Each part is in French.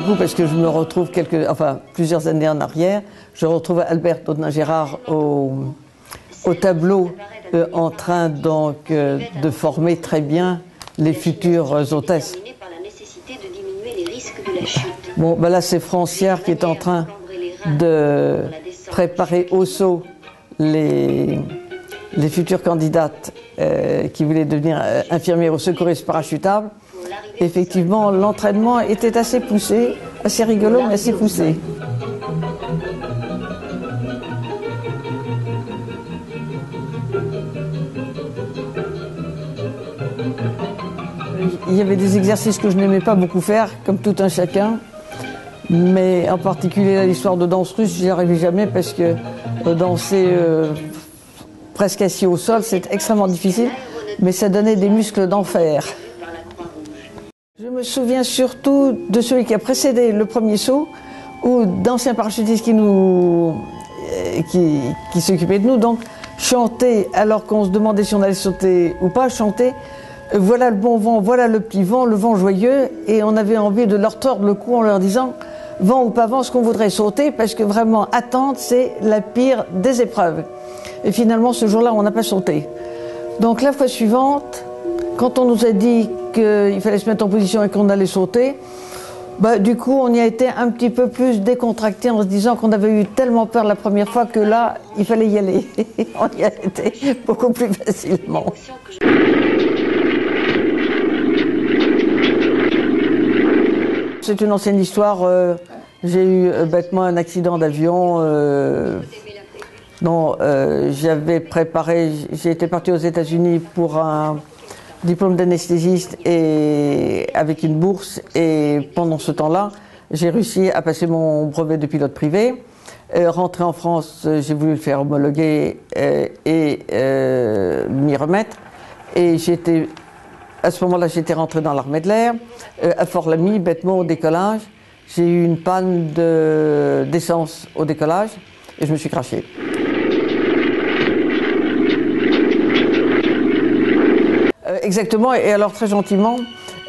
beaucoup parce que je me retrouve plusieurs années en arrière. Je retrouve Albert Daudenat-Gérard au tableau en train donc de former très bien les futures hôtesses. Bon, ben là c'est Francière qui est en train de préparer au saut les futures candidates qui voulaient devenir infirmières ou secouristes parachutables. Effectivement, l'entraînement était assez poussé, assez rigolo, mais assez poussé. Il y avait des exercices que je n'aimais pas beaucoup faire, comme tout un chacun. Mais en particulier l'histoire de danse russe, j'y arrivais jamais parce que danser presque assis au sol, c'est extrêmement difficile, mais ça donnait des muscles d'enfer. Je me souviens surtout de celui qui a précédé le premier saut, ou d'anciens parachutistes qui s'occupaient de nous, donc chanter alors qu'on se demandait si on allait sauter ou pas, chanter « Voilà le bon vent, voilà le petit vent, le vent joyeux », et on avait envie de leur tordre le cou en leur disant « Vent ou pas vent, ce qu'on voudrait sauter, parce que vraiment attendre, c'est la pire des épreuves ». Et finalement, ce jour-là, on n'a pas sauté. Donc la fois suivante, quand on nous a dit qu'il fallait se mettre en position et qu'on allait sauter, bah, du coup, on y a été un petit peu plus décontracté en se disant qu'on avait eu tellement peur la première fois que là, il fallait y aller. On y a été beaucoup plus facilement. C'est une ancienne histoire. J'ai eu bêtement un accident d'avion. J'avais préparé, j'ai été partie aux États-Unis pour un diplôme d'anesthésiste et avec une bourse, et pendant ce temps-là, j'ai réussi à passer mon brevet de pilote privé. Rentré en France, j'ai voulu le faire homologuer et m'y remettre. Et à ce moment-là, j'étais rentré dans l'armée de l'air. À Fort-Lamy, bêtement au décollage, j'ai eu une panne d'essence au décollage et je me suis crashé. Exactement, et alors très gentiment,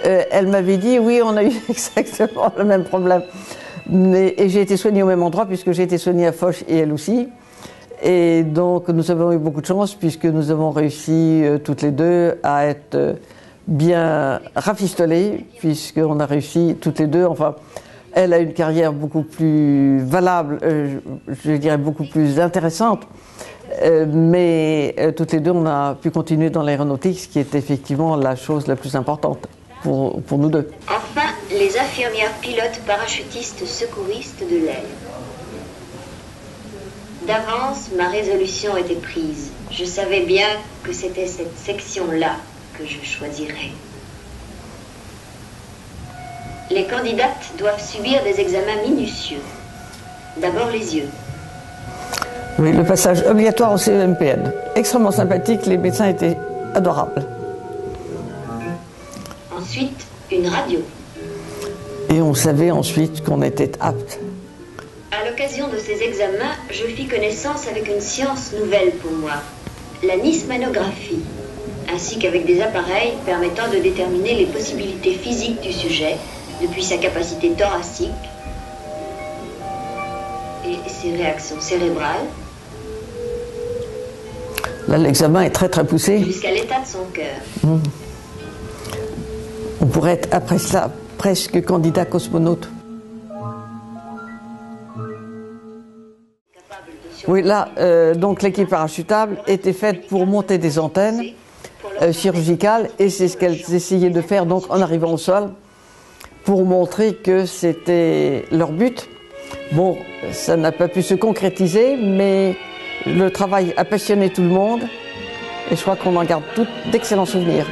elle m'avait dit, oui, on a eu exactement le même problème. Et j'ai été soignée au même endroit, puisque j'ai été soignée à Foch et elle aussi. Et donc nous avons eu beaucoup de chance, puisque nous avons réussi toutes les deux à être bien rafistolées, puisqu'on a réussi toutes les deux, enfin, elle a une carrière beaucoup plus valable, je dirais beaucoup plus intéressante. Mais toutes les deux, on a pu continuer dans l'aéronautique, ce qui est effectivement la chose la plus importante pour nous deux. Enfin, les infirmières pilotes parachutistes secouristes de l'air. D'avance, ma résolution était prise. Je savais bien que c'était cette section-là que je choisirais. Les candidates doivent subir des examens minutieux. D'abord les yeux. Oui, le passage obligatoire au CEMPN. Extrêmement sympathique, les médecins étaient adorables. Ensuite, une radio. Et on savait ensuite qu'on était apte. À l'occasion de ces examens, je fis connaissance avec une science nouvelle pour moi, la nismanographie, ainsi qu'avec des appareils permettant de déterminer les possibilités physiques du sujet, depuis sa capacité thoracique et ses réactions cérébrales. Là, l'examen est très très poussé. Jusqu'à l'état de son cœur. On pourrait être après cela presque candidat cosmonaute. Oui, là, donc l'équipe parachutable était faite pour monter des antennes chirurgicales, et c'est ce qu'elles essayaient de faire donc en arrivant au sol, pour montrer que c'était leur but. Bon, ça n'a pas pu se concrétiser, mais le travail a passionné tout le monde, et je crois qu'on en garde d'excellents souvenirs.